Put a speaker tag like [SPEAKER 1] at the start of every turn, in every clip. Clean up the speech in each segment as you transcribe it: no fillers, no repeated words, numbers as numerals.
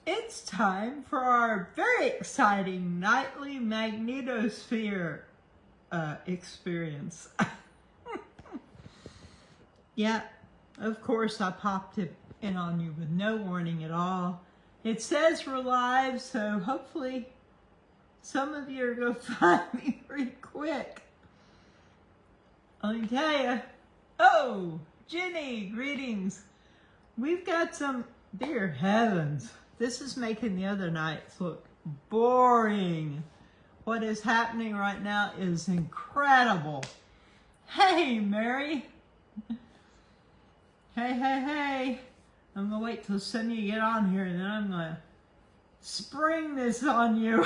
[SPEAKER 1] It's time for our very exciting nightly magnetosphere experience. Yeah, of course I popped it in on you with no warning at all. It says we're live, so hopefully some of you are going to find me pretty quick. Let me tell you. Oh, Jenny, greetings. We've got some, dear heavens, this is making the other nights look boring. What is happening right now is incredible. Hey, Mary. Hey. I'm going to wait till some of you get on here and then I'm going to spring this on you.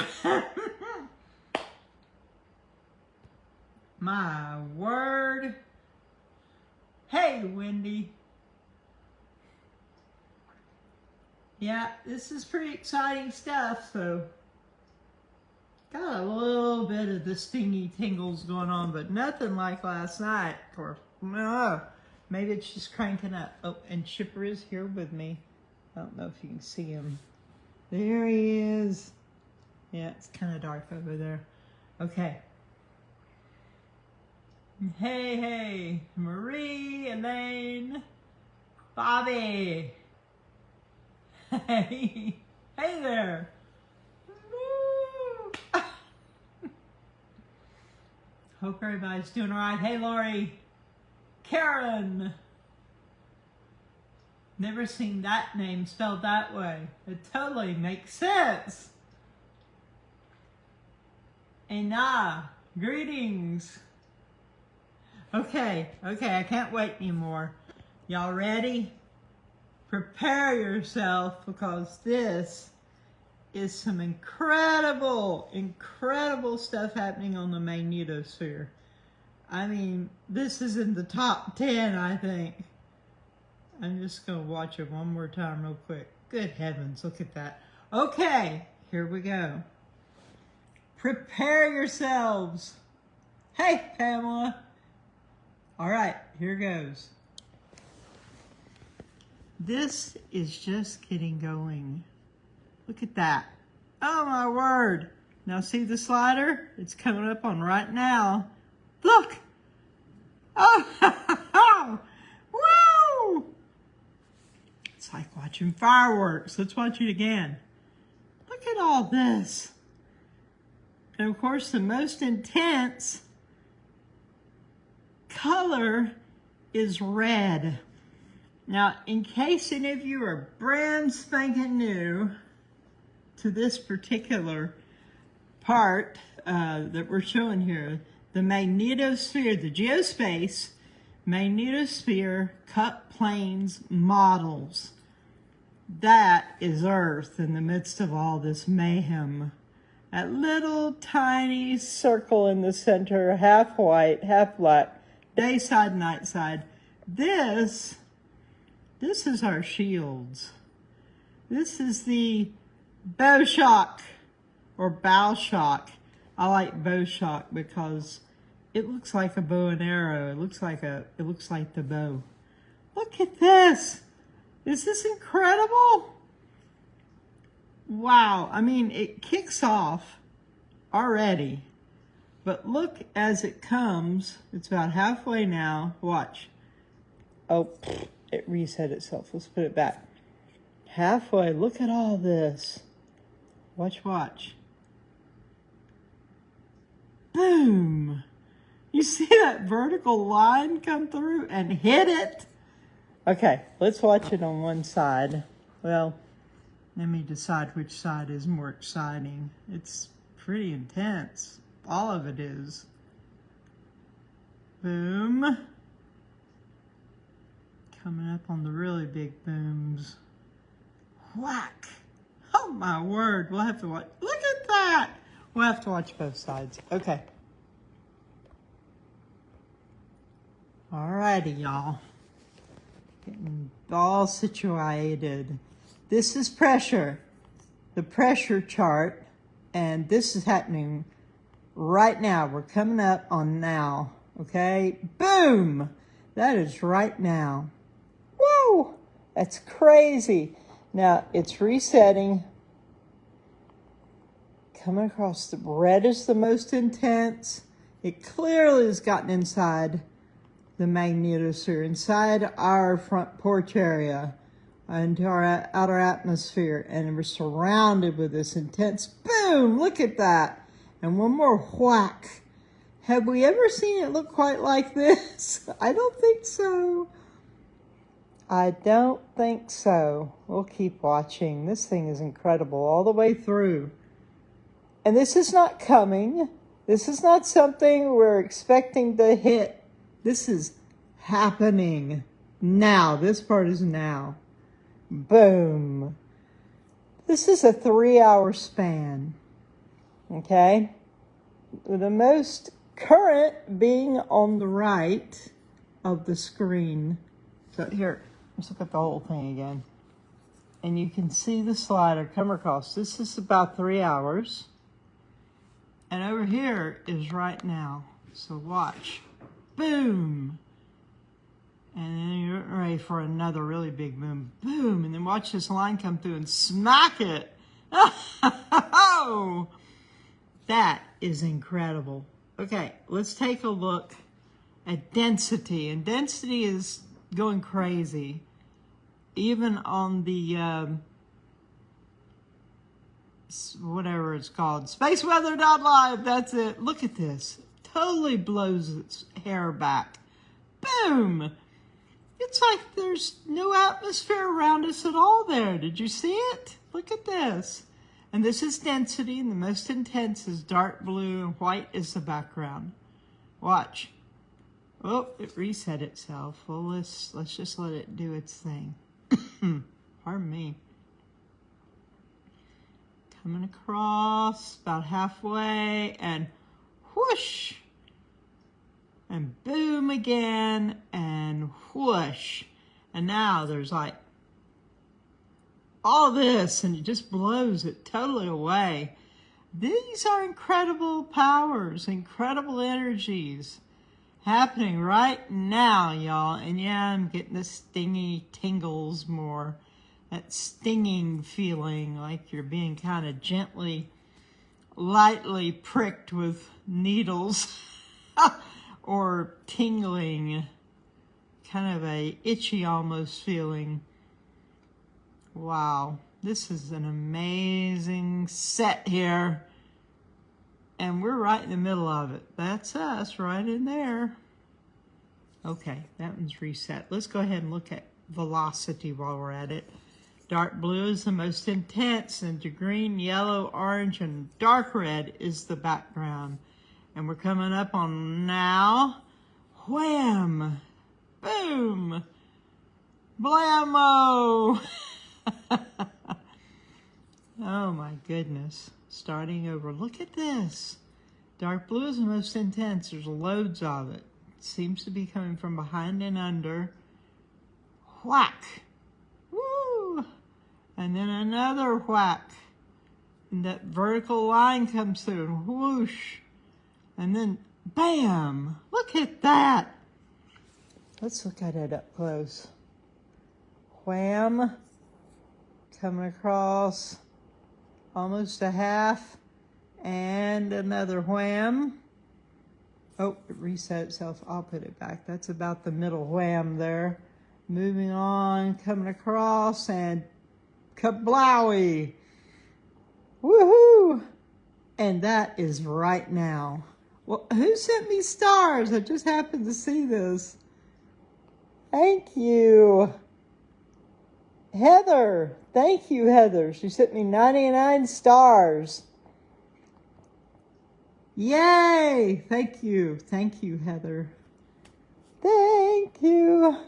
[SPEAKER 1] My word. Hey, Wendy. Yeah, this is pretty exciting stuff, so got a little bit of the stingy tingles going on, but nothing like last night. Of course, no. Maybe it's just cranking up. Oh, and Chipper is here with me. I don't know if you can see him. There he is. Yeah, it's kind of dark over there. Okay. Hey, Marie, Elaine, Bobby. Hey there. Woo. Hope everybody's doing all right. Hey, Lori. Karen. Never seen that name spelled that way. It totally makes sense. Ena, greetings. Okay, I can't wait anymore. Y'all ready? Prepare yourself because this is some incredible stuff happening on the magnetosphere. I mean, this is in the top 10, I think. I'm just going to watch it one more time real quick. Good heavens, look at that. Okay, here we go. Prepare yourselves. Hey, Pamela. All right, here goes. This is just getting going. Look at that. Oh my word. Now see the slider? It's coming up on right now. Look. Oh, woo! It's like watching fireworks. Let's watch it again. Look at all this. And of course, the most intense color is red. Now, in case any of you are brand spanking new to this particular part that we're showing here, the magnetosphere, the Geospace magnetosphere cut planes models. That is Earth in the midst of all this mayhem. That little tiny circle in the center, half white, half black, day side, night side. This is our shields. This is the bow shock or bow shock. I like bow shock because it looks like a bow and arrow. It looks like the bow. Look at this. Is this incredible? Wow. I mean, it kicks off already. But look as it comes. It's about halfway now. Watch. Oh, it reset itself. Let's put it back. Halfway. Look at all this. Watch. Boom. You see that vertical line come through and hit it? Okay, let's watch it on one side. Well, let me decide which side is more exciting. It's pretty intense. All of it is. Boom. Coming up on the really big booms. Whack. Oh my word. We'll have to watch. Look at that. We'll have to watch both sides. Okay. Alrighty, y'all. Getting all situated. This is pressure. The pressure chart. And this is happening right now. We're coming up on now. Okay? Boom! That is right now. Woo! That's crazy. Now it's resetting. Coming across, the red is the most intense. It clearly has gotten inside the magnetosphere, inside our front porch area, into our outer atmosphere, and we're surrounded with this intense boom. Look at that. And one more whack. Have we ever seen it look quite like this? I don't think so. I don't think so. We'll keep watching. This thing is incredible all the way through. And this is not coming. This is not something we're expecting to hit. This is happening now. This part is now. Boom. This is a 3-hour span. Okay? The most current being on the right of the screen. So here, let's look at the whole thing again. And you can see the slider come across. This is about 3 hours. And over here is right now. So watch. Boom. And then you're ready for another really big boom. Boom. And then watch this line come through and smack it. Oh, that is incredible. Okay, let's take a look at density. And density is going crazy. Even on the whatever it's called, spaceweather.live, that's it. Look at this. Totally blows its hair back. Boom. It's like there's no atmosphere around us at all there. Did you see it? Look at this. And this is density, and the most intense is dark blue, and white is the background. Watch. Oh, it reset itself. Well, let's just let it do its thing. Pardon me. Coming across about halfway, and whoosh, and boom again, and whoosh. And now there's like all this, and it just blows it totally away. These are incredible powers, incredible energies happening right now, y'all. And yeah, I'm getting the stingy tingles more. That stinging feeling like you're being kind of gently, lightly pricked with needles or tingling, kind of a itchy almost feeling. Wow, this is an amazing set here. And we're right in the middle of it. That's us right in there. Okay, that one's reset. Let's go ahead and look at velocity while we're at it. Dark blue is the most intense, and the green, yellow, orange, and dark red is the background. And we're coming up on now. Wham! Boom! Blammo! Oh my goodness. Starting over. Look at this. Dark blue is the most intense. There's loads of it. It seems to be coming from behind and under. Whack! Woo! And then another whack. And that vertical line comes through and whoosh. And then bam! Look at that! Let's look at it up close. Wham! Coming across almost a half. And another wham. Oh, it reset itself. I'll put it back. That's about the middle wham there. Moving on, coming across, and kablowie. Woohoo! And that is right now. Well, who sent me stars? I just happened to see this. Thank you. Heather. Thank you, Heather. She sent me 99 stars. Yay! Thank you. Thank you, Heather. Thank you.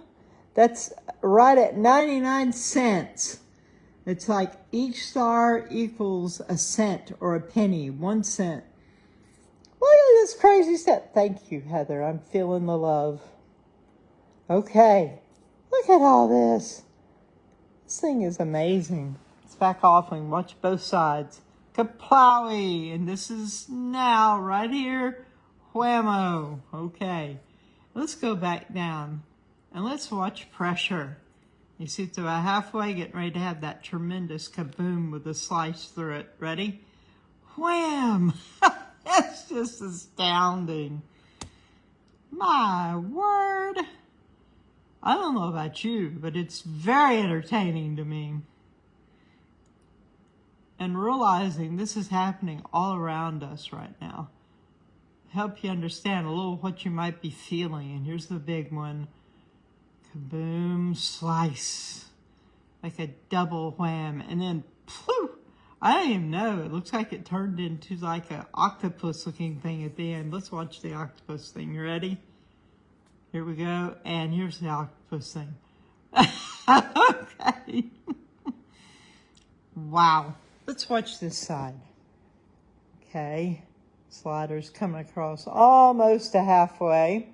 [SPEAKER 1] That's right at 99 cents. It's like each star equals a cent or a penny, 1 cent. Look at this crazy set. Thank you, Heather. I'm feeling the love. Okay. Look at all this. This thing is amazing. Let's back off and watch both sides. Kaplowy, and this is now right here. Whammo. Okay. Let's go back down and let's watch pressure. You see it's about halfway, getting ready to have that tremendous kaboom with a slice through it. Ready? Wham! That's just astounding. My word. I don't know about you, but it's very entertaining to me. And realizing this is happening all around us right now. Help you understand a little what you might be feeling. And here's the big one. Kaboom, slice. Like a double wham. And then, phew, I don't even know. It looks like it turned into like an octopus looking thing at the end. Let's watch the octopus thing. You ready? Here we go. And here's the octopus thing. Okay. Wow. Let's watch this side. Okay. Sliders coming across almost to halfway.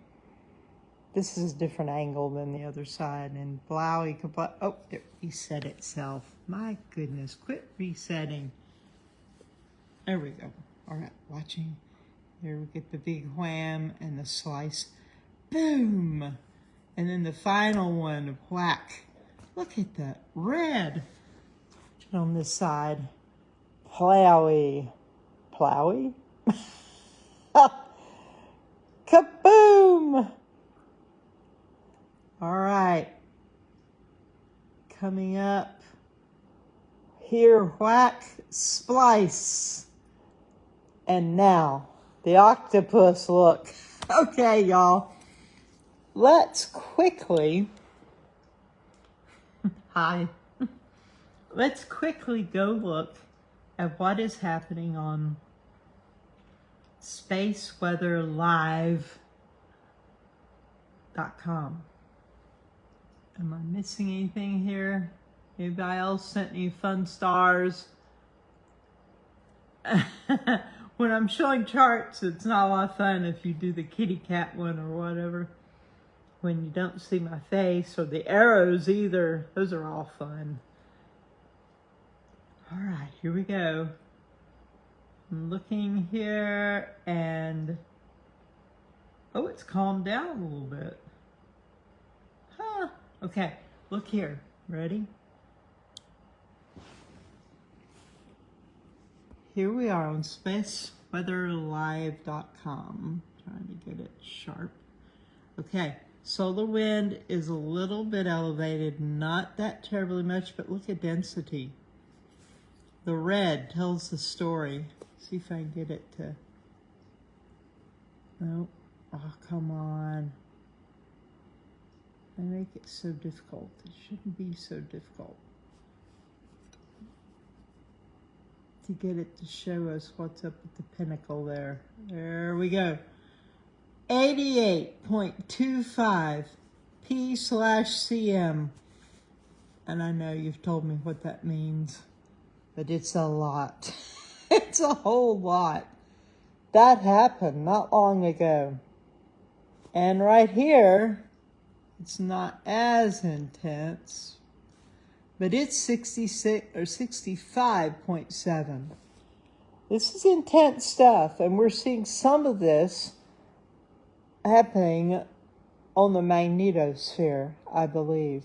[SPEAKER 1] This is a different angle than the other side. And blowy, oh, it reset itself. My goodness, quit resetting. There we go. All right, watching. Here we get the big wham and the slice. Boom. And then the final one, whack. Look at that red. On this side. Plowy. Plowy? Kaboom! All right. Coming up. Here, whack, splice. And now, the octopus look. Okay, y'all. Let's quickly... Hi. Let's quickly go look at what is happening on spaceweatherlive.com. Am I missing anything here? Anybody else sent any fun stars? When I'm showing charts, it's not a lot of fun if you do the kitty cat one or whatever. When you don't see my face or the arrows either. Those are all fun. All right, here we go. I'm looking here and, oh, it's calmed down a little bit. Huh, okay, look here, ready? Here we are on spaceweatherlive.com. Trying to get it sharp. Okay, solar wind is a little bit elevated, not that terribly much, but look at density. The red tells the story. See if I can get it to... Nope. Oh, come on. They make it so difficult. It shouldn't be so difficult. To get it to show us what's up at the pinnacle there. There we go. 88.25 P/cm. And I know you've told me what that means. But it's a lot. It's a whole lot. That happened not long ago. And right here, it's not as intense, but it's 66 or 65.7. This is intense stuff, and we're seeing some of this happening on the magnetosphere, I believe.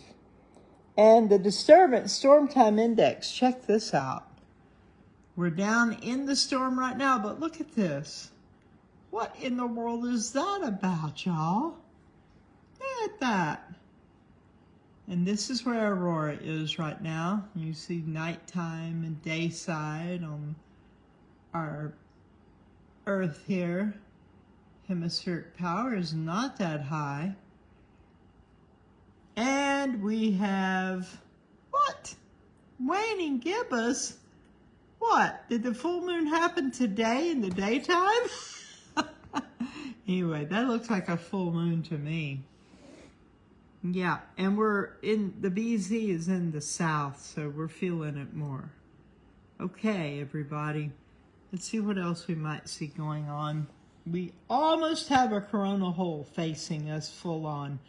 [SPEAKER 1] And the disturbance storm time index, check this out. We're down in the storm right now, but look at this. What in the world is that about, y'all? Look at that. And this is where Aurora is right now. You see nighttime and day side on our Earth here. Hemispheric power is not that high. And we have, what? Waning gibbous? What? Did the full moon happen today in the daytime? Anyway, that looks like a full moon to me. Yeah, and we're in, the BZ is in the south, so we're feeling it more. Okay, everybody. Let's see what else we might see going on. We almost have a coronal hole facing us full on.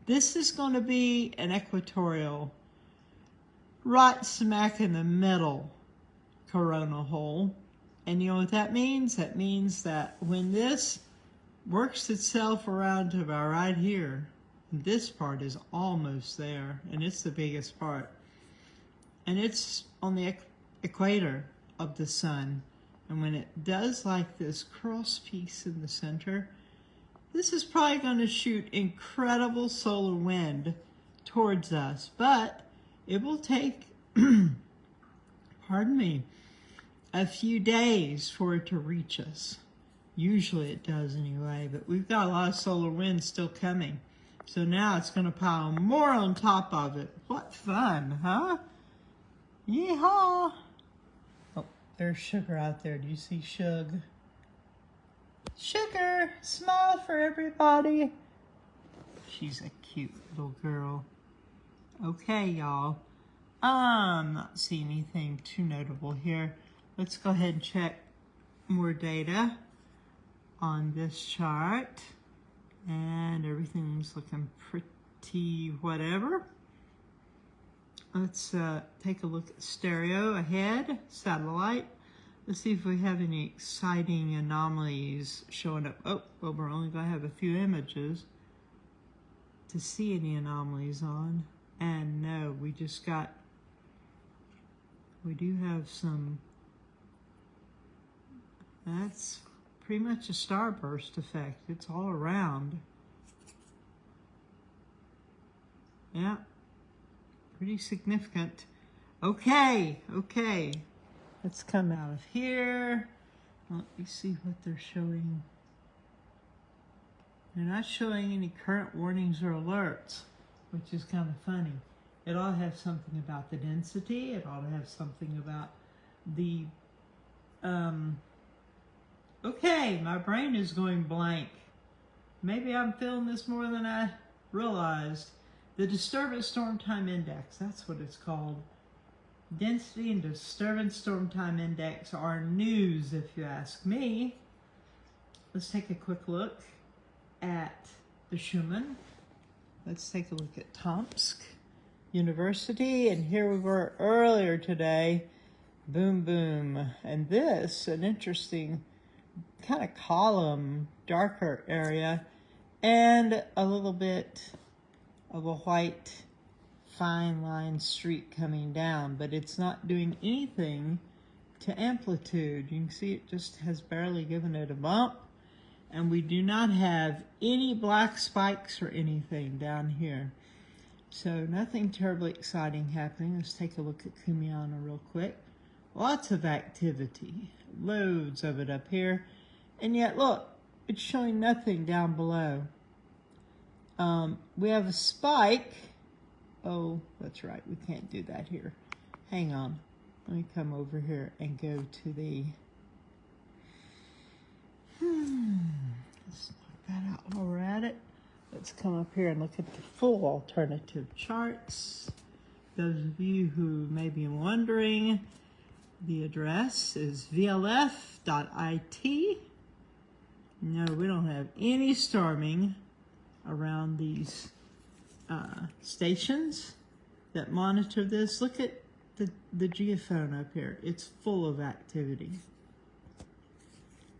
[SPEAKER 1] This is going to be an equatorial, right smack in the middle coronal hole. And you know what that means? That means that when this works itself around to about right here, This part is almost there, and it's the biggest part. And it's on the equator of the sun. And when it does like this cross piece in the center, this is probably going to shoot incredible solar wind towards us. But it will take, pardon me, a few days for it to reach us. Usually it does anyway, but we've got a lot of solar wind still coming. So now it's going to pile more on top of it. What fun, huh? Yeehaw! Oh, there's Sugar out there. Do you see Shug? Sugar, smile for everybody. She's a cute little girl. Okay, y'all. I'm not seeing anything too notable here. Let's go ahead and check more data on this chart. And everything's looking pretty whatever. Let's take a look at stereo ahead, satellite. Let's see if we have any exciting anomalies showing up. Oh, well, we're only going to have a few images to see any anomalies on. And no, we do have some, that's pretty much a starburst effect. It's all around. Yeah, pretty significant. Okay. Let's come out of here. Let me see what they're showing. They're not showing any current warnings or alerts, which is kind of funny. It ought to have something about the density. It ought to have something about the, okay, my brain is going blank. Maybe I'm feeling this more than I realized. The disturbance storm time index, that's what it's called. Density and disturbance storm time index are news, if you ask me. Let's take a quick look at the Schumann. Let's take a look at Tomsk University, and here we were earlier today. Boom, boom. And this, an interesting kind of column, darker area, and a little bit of a white fine line streak coming down, but it's not doing anything to amplitude. You can see it just has barely given it a bump, and we do not have any black spikes or anything down here. So nothing terribly exciting happening. Let's take a look at Kumiana real quick. Lots of activity, loads of it up here, and yet look, it's showing nothing down below. We have a spike. Oh, that's right, we can't do that here. Hang on, let me come over here and go to the, let's knock that out while we're at it. Let's come up here and look at the full alternative charts. Those of you who may be wondering, the address is vlf.it. No, we don't have any storming around these stations that monitor this. Look at the geophone up here. It's full of activity.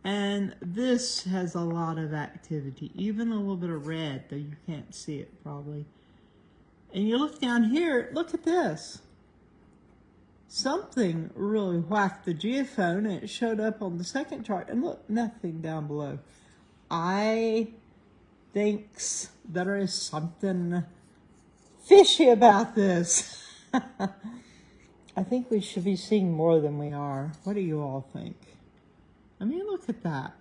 [SPEAKER 1] And this has a lot of activity, even a little bit of red, though you can't see it probably. And you look down here, look at this. Something really whacked the geophone, and it showed up on the second chart. And look, nothing down below. I think there is something fishy about this. I think we should be seeing more than we are. What do you all think? I mean, look at that.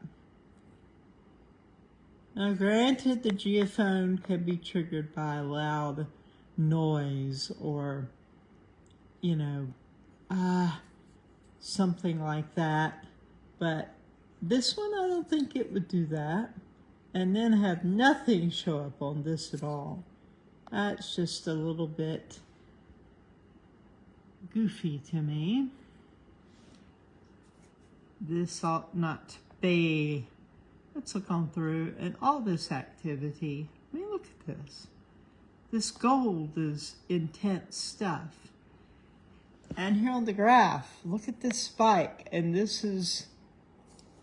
[SPEAKER 1] Now, granted, the geophone can be triggered by loud noise or, you know, something like that. But this one, I don't think it would do that. And then have nothing show up on this at all. That's just a little bit goofy to me. This ought not to be. Let's look on through, and all this activity. I mean, look at this. This gold is intense stuff. And here on the graph, look at this spike. And this is,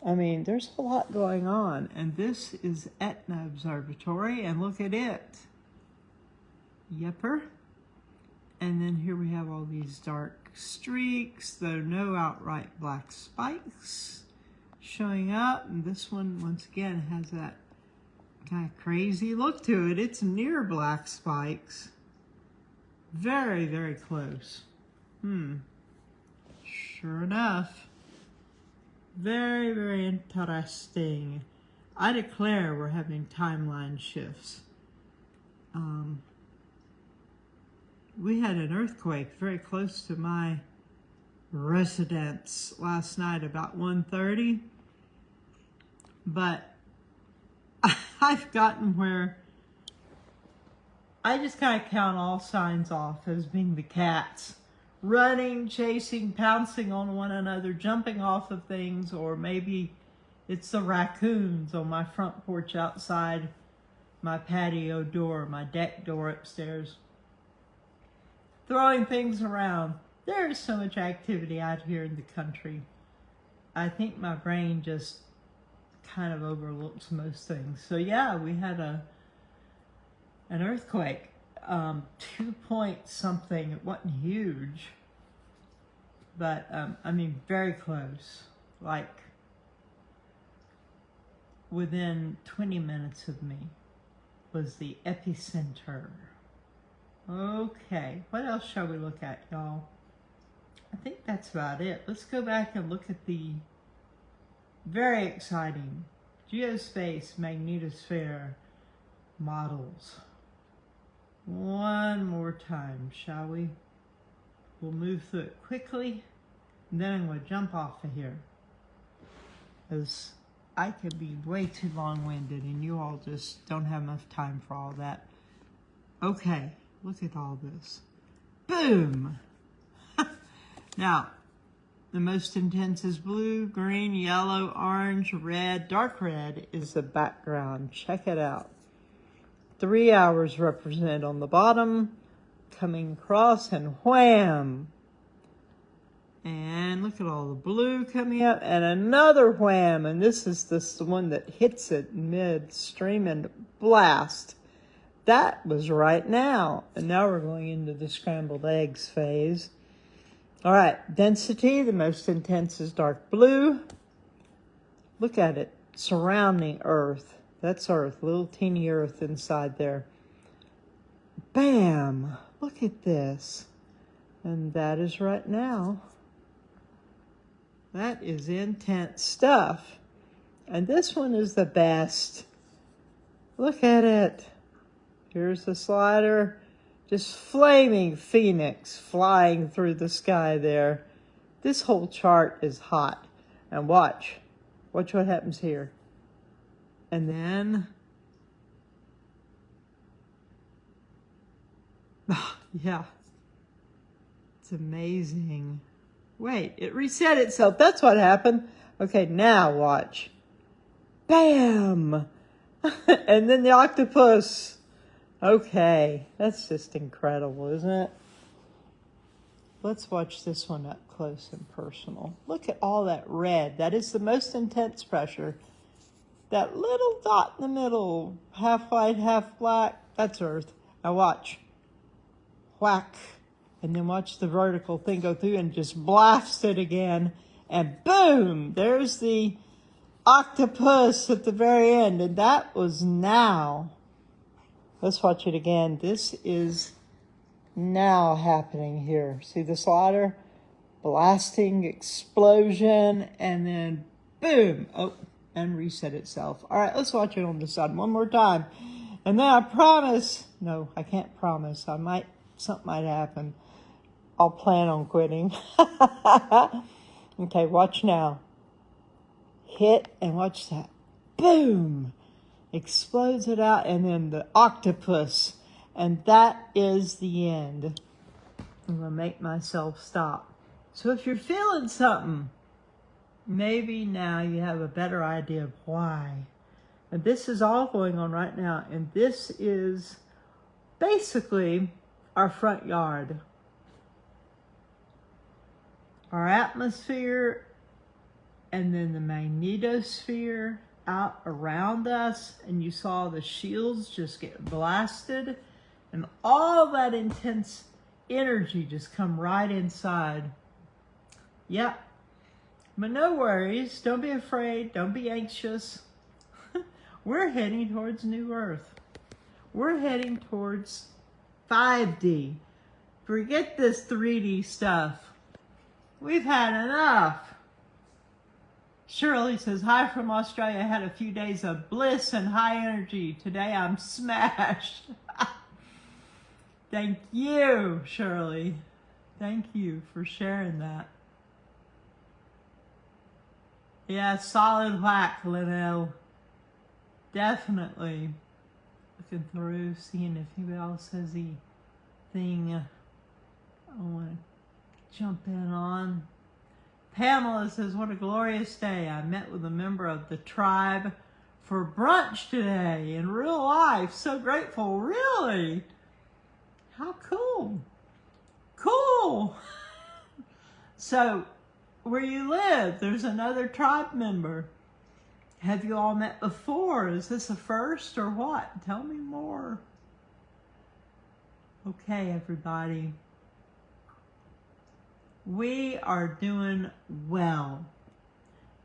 [SPEAKER 1] I mean, there's a lot going on. And this is Etna Observatory, and look at it. Yepper. And then here we have all these dark streaks, though no outright black spikes showing up. And this one, once again, has that kind of crazy look to it. It's near black spikes. Very, very close. Sure enough. Very, very interesting. I declare we're having timeline shifts. We had an earthquake very close to my residence last night about 1:30. But I've gotten where I just kind of count all signs off as being the cats. Running, chasing, pouncing on one another, jumping off of things, or maybe it's the raccoons on my front porch outside my patio door, my deck door upstairs, throwing things around. There is so much activity out here in the country. I think my brain just kind of overlooks most things. So yeah, we had an earthquake, 2 point something. It wasn't huge, but I mean very close, like within 20 minutes of me was the epicenter. Okay, what else shall we look at, y'all? I think that's about it. Let's go back and look at the very exciting Geospace magnetosphere models. One more time, shall we? We'll move through it quickly, and then I'm going to jump off of here, because I could be way too long-winded, and you all just don't have enough time for all that. Okay, look at all this. Boom! Now, the most intense is blue, green, yellow, orange, red. Dark red is the background. Check it out. 3 hours represented on the bottom, coming across, and wham! And look at all the blue coming up, and another wham! And this is the one that hits it midstream and blast. That was right now. And now we're going into the scrambled eggs phase. All right, density, the most intense is dark blue. Look at it, surrounding Earth. That's Earth, little teeny Earth inside there. Bam, look at this. And that is right now. That is intense stuff. And this one is the best. Look at it. Here's the slider. Just flaming phoenix flying through the sky there. This whole chart is hot. And watch what happens here. And then, yeah, it's amazing. Wait, it reset itself. That's what happened. Okay, now watch. Bam! And then the octopus. Okay, that's just incredible, isn't it? Let's watch this one up close and personal. Look at all that red. That is the most intense pressure. That little dot in the middle, half white, half black, that's Earth. Now watch. Whack. And then watch the vertical thing go through and just blast it again. And boom, there's the octopus at the very end. And that was now. Let's watch it again. This is now happening here. See the slider? Blasting, explosion, and then boom. Oh, and reset itself. All right, let's watch it on the side one more time. And then I promise, no, I can't promise. Something might happen. I'll plan on quitting. Okay, watch now. Hit and watch that. Boom. Explodes it out, and then the octopus. And that is the end. I'm going to make myself stop. So if you're feeling something, maybe now you have a better idea of why. And this is all going on right now. And this is basically our front yard. Our atmosphere, and then the magnetosphere out around us, and you saw the shields just get blasted. And all that intense energy just come right inside. Yep. But no worries. Don't be afraid. Don't be anxious. We're heading towards New Earth. We're heading towards 5D. Forget this 3D stuff. We've had enough. Shirley says, hi from Australia. I had a few days of bliss and high energy. Today I'm smashed. Thank you, Shirley. Thank you for sharing that. Yeah, solid whack, Linnell. Definitely. Looking through, seeing if anybody else has anything I want to jump in on. Pamela says, what a glorious day. I met with a member of the tribe for brunch today in real life. So grateful. Really? How cool. Cool. So, where you live, there's another tribe member. Have you all met before? Is this a first or what? Tell me more. Okay, everybody. We are doing well.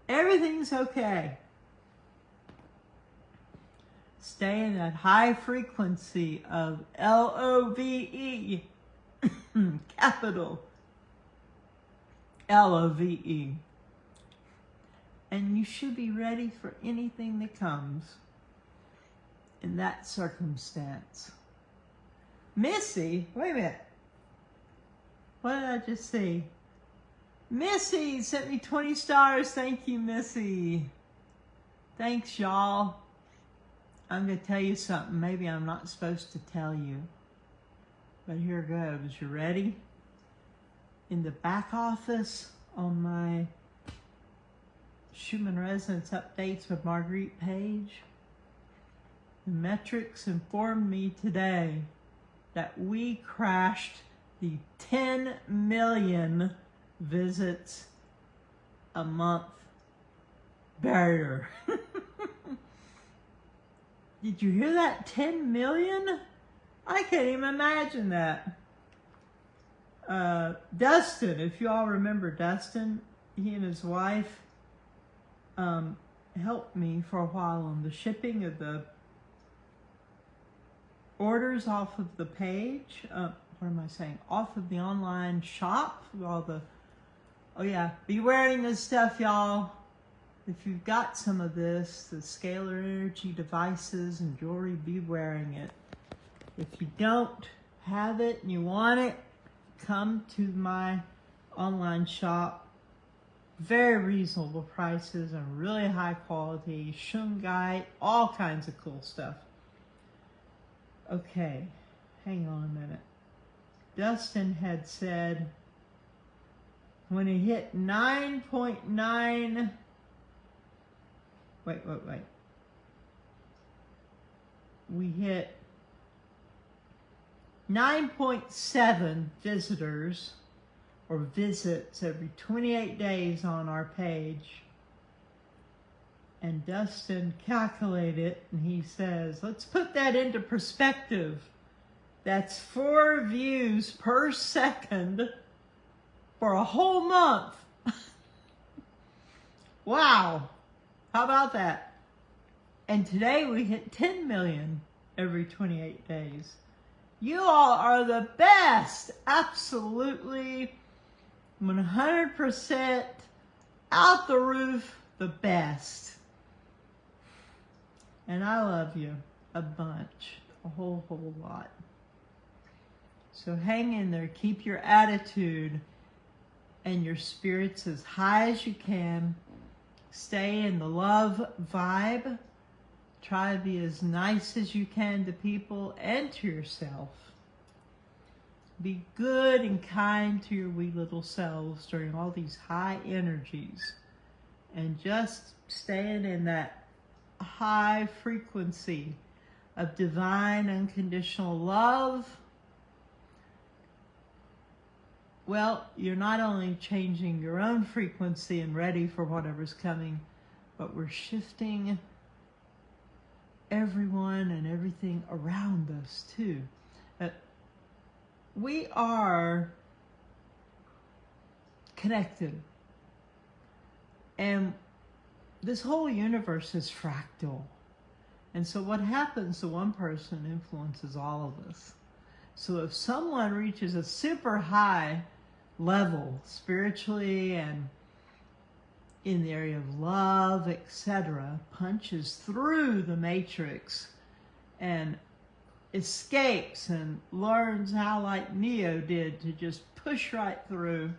[SPEAKER 1] Everything's okay. Stay in that high frequency of L-O-V-E, capital L-O-V-E. And you should be ready for anything that comes in that circumstance. Missy, wait a minute. What did I just see? Missy sent me 20 stars. Thank you, Missy. Thanks, y'all. I'm going to tell you something. Maybe I'm not supposed to tell you. But here goes. You ready? In the back office on my Schumann Resonance Updates with Marguerite page, the metrics informed me today that we crashed the 10 million visits a month barrier. Did you hear that? 10 million? I can't even imagine that. Dustin, if you all remember Dustin, he and his wife helped me for a while on the shipping of the orders off of the page. What am I saying? Off of the online shop. All the, oh yeah, be wearing this stuff, y'all. If you've got some of this, the scalar energy devices and jewelry, be wearing it. If you don't have it and you want it, come to my online shop. Very reasonable prices and really high quality, shungite, all kinds of cool stuff. Okay, hang on a minute. Dustin had said when it hit 9.9, wait. We hit 9.7 visitors or visits every 28 days on our page. And Dustin calculated it and he says, let's put that into perspective. That's 4 views per second for a whole month. Wow. How about that? And today we hit 10 million every 28 days. You all are the best. Absolutely 100% out the roof, the best. And I love you a bunch, a whole lot. So hang in there, keep your attitude and your spirits as high as you can. Stay in the love vibe. Try to be as nice as you can to people and to yourself. Be good and kind to your wee little selves during all these high energies. And just staying in that high frequency of divine unconditional love. Well, you're not only changing your own frequency and ready for whatever's coming, but we're shifting everyone and everything around us too. we are connected. And this whole universe is fractal. And so what happens to one person influences all of us. So if someone reaches a super high level spiritually and in the area of love, etc., punches through the matrix and escapes and learns how, like Neo did, to just push right through,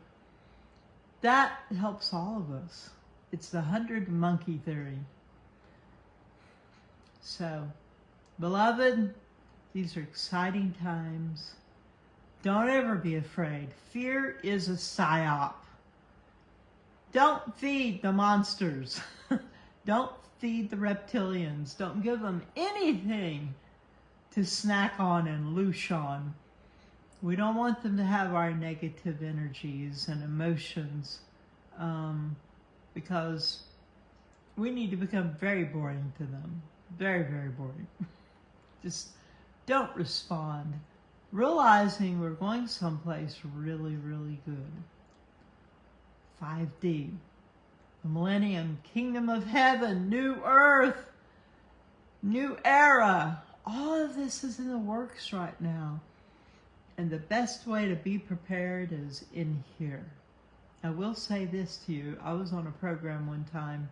[SPEAKER 1] that helps all of us. It's the 100 monkey theory. So, beloved, these are exciting times. Don't ever be afraid. Fear is a psyop. Don't feed the monsters. Don't feed the reptilians. Don't give them anything to snack on and loosh on. We don't want them to have our negative energies and emotions, because we need to become very boring to them. Very, very boring. Just don't respond. Realizing we're going someplace really, really good. 5D. The Millennium, Kingdom of Heaven, New Earth, New Era. All of this is in the works right now. And the best way to be prepared is in here. I will say this to you. I was on a program one time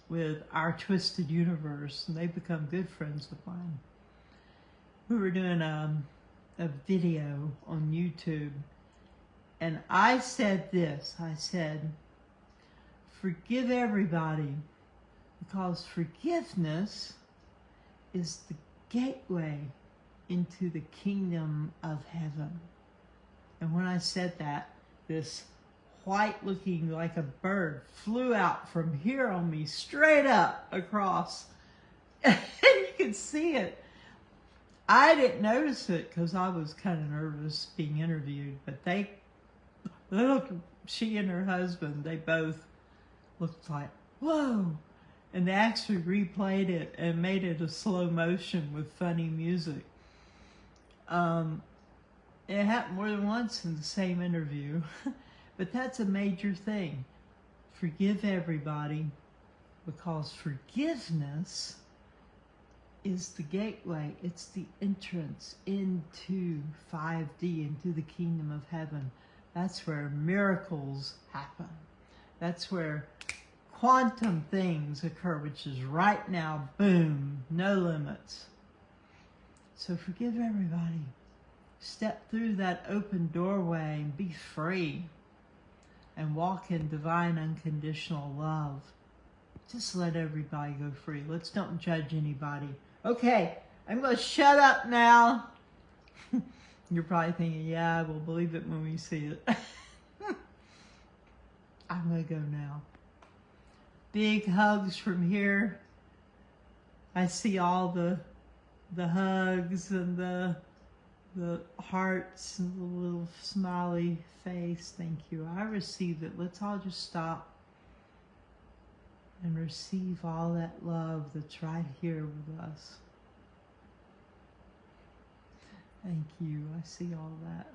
[SPEAKER 1] with Our Twisted Universe, and they've become good friends with mine. We were doing a video on YouTube, and I said this. I said, forgive everybody, because forgiveness is the gateway into the kingdom of heaven. And when I said that, this white looking like a bird flew out from here on me straight up across. And you could see it. I didn't notice it because I was kind of nervous being interviewed, but they looked, she and her husband, they both looked like, whoa. And they actually replayed it and made it a slow motion with funny music. It happened more than once in the same interview, but that's a major thing. Forgive everybody, because forgiveness is the gateway. It's the entrance into 5D, into the kingdom of heaven. That's where miracles happen. That's where quantum things occur, which is right now, boom, no limits. So forgive everybody. Step through that open doorway and be free. And walk in divine unconditional love. Just let everybody go free. Let's don't judge anybody. Okay, I'm going to shut up now. You're probably thinking, yeah, we'll believe it when we see it. I'm going to go now. Big hugs from here. I see all the hugs and the hearts and the little smiley face. Thank you. I received it. Let's all just stop and receive all that love that's right here with us. Thank you. I see all that.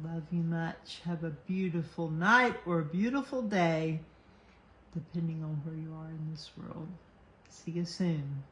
[SPEAKER 1] Love you much. Have a beautiful night or a beautiful day, depending on where you are in this world. See you soon.